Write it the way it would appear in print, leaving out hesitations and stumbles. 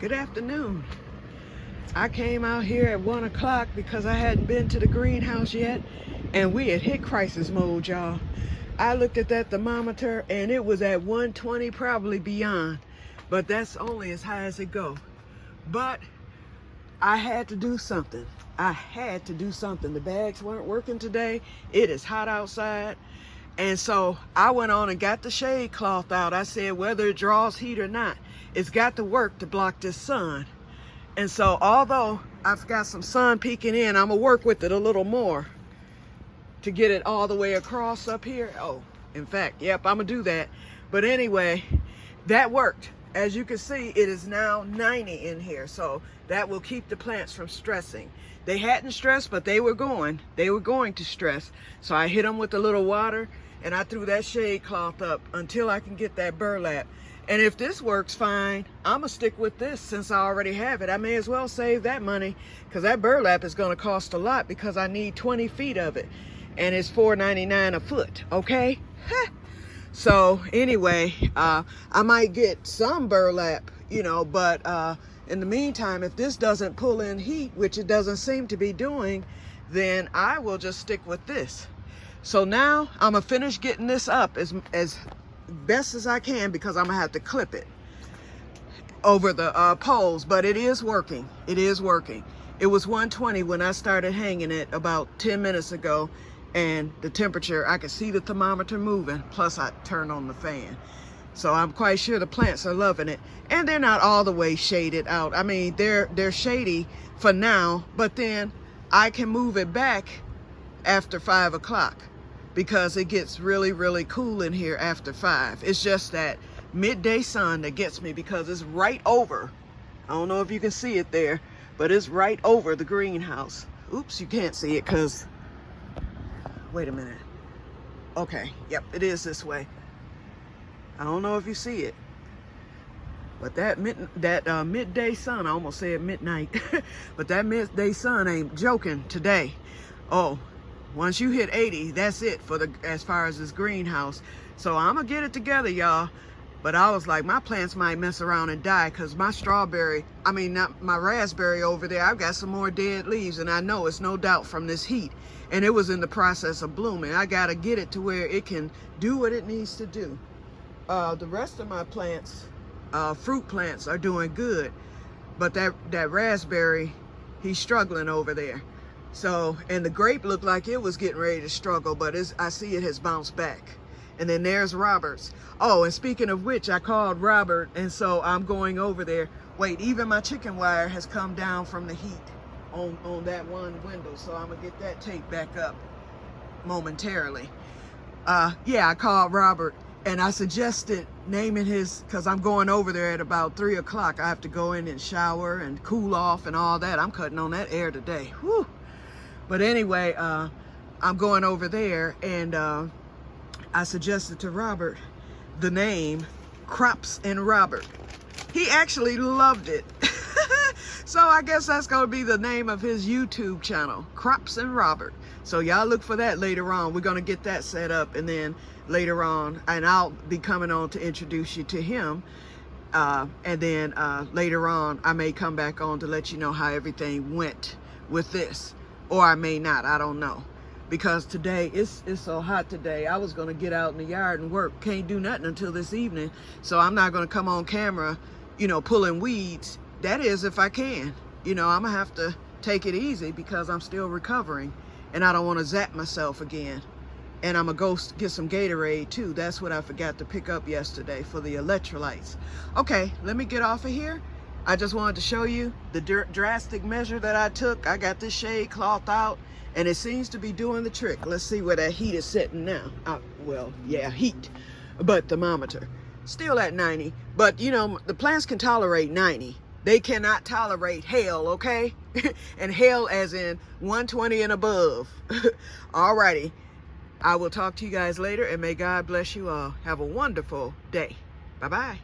Good afternoon. I came out here at 1 o'clock because I hadn't been to the greenhouse yet, and we had hit crisis mode, y'all. I looked at that thermometer and it was at 120, probably beyond, but that's only as high as it go. But I had to do something. I had to do something. The bags weren't working today. It is hot outside. And so I went on and got the shade cloth out. I said, whether it draws heat or not, it's got to work to block this sun. And so although I've got some sun peeking in, I'm gonna work with it a little more to get it all the way across up here. Oh, in fact, yep, I'm gonna do that. But anyway, that worked. As you can see, it is now 90 in here. So that will keep the plants from stressing. They hadn't stressed, but they were going to stress. So I hit them with a little water and I threw that shade cloth up until I can get that burlap. And if this works fine, I'm gonna stick with this since I already have it. I may as well save that money because that burlap is gonna cost a lot because I need 20 feet of it. And it's $4.99 a foot, okay? So anyway, I might get some burlap, you know, but in the meantime, if this doesn't pull in heat, which it doesn't seem to be doing, then I will just stick with this. So now I'm gonna finish getting this up as best as I can because I'm gonna have to clip it over the poles, but it is working. It is working. It was 120 when I started hanging it about 10 minutes ago, and the temperature, I could see the thermometer moving, plus I turned on the fan. So I'm quite sure the plants are loving it. And they're not all the way shaded out. I mean, they're shady for now, but then I can move it back after 5 o'clock because it gets really, really cool in here after 5. It's just that midday sun that gets me because it's right over. I don't know if you can see it there, but it's right over the greenhouse. Oops, you can't see it because, wait a minute. Okay, yep, it is this way. I don't know if you see it, but that midday sun, I almost said midnight, but that midday sun ain't joking today. Oh, once you hit 80, that's it for as far as this greenhouse. So I'm gonna get it together, y'all. But I was like, my plants might mess around and die because my not my raspberry over there, I've got some more dead leaves, and I know it's no doubt from this heat. And it was in the process of blooming. I gotta get it to where it can do what it needs to do. The rest of my plants, fruit plants, are doing good, but that raspberry, he's struggling over there. So, and the grape looked like it was getting ready to struggle, but I see it has bounced back. And then there's Robert's. Oh, and speaking of which, I called Robert, and so I'm going over there. Wait, even my chicken wire has come down from the heat on that one window, so I'm gonna get that taped back up momentarily. Yeah, I called Robert. And I suggested naming his, because I'm going over there at about 3 o'clock. I have to go in and shower and cool off and all that. I'm cutting on that air today. Whew. But anyway, I'm going over there, and I suggested to Robert the name Crops and Robert. He actually loved it. So I guess that's going to be the name of his YouTube channel, Crops and Robert. So y'all look for that later on. We're going to get that set up, and then later on, and I'll be coming on to introduce you to him. And then later on, I may come back on to let you know how everything went with this. Or I may not, I don't know. Because today, it's so hot today. I was going to get out in the yard and work. Can't do nothing until this evening. So I'm not going to come on camera, you know, pulling weeds. That is if I can. You know, I'm going to have to take it easy because I'm still recovering. And I don't want to zap myself again. And I'm going to go get some Gatorade too. That's what I forgot to pick up yesterday for the electrolytes. Okay, let me get off of here. I just wanted to show you the drastic measure that I took. I got this shade cloth out, and it seems to be doing the trick. Let's see where that heat is sitting now. Well, yeah, heat, but thermometer. Still at 90, but you know, the plants can tolerate 90. They cannot tolerate hell, okay? And hell as in 120 and above. Alrighty. I will talk to you guys later, and may God bless you all. Have a wonderful day. Bye-bye.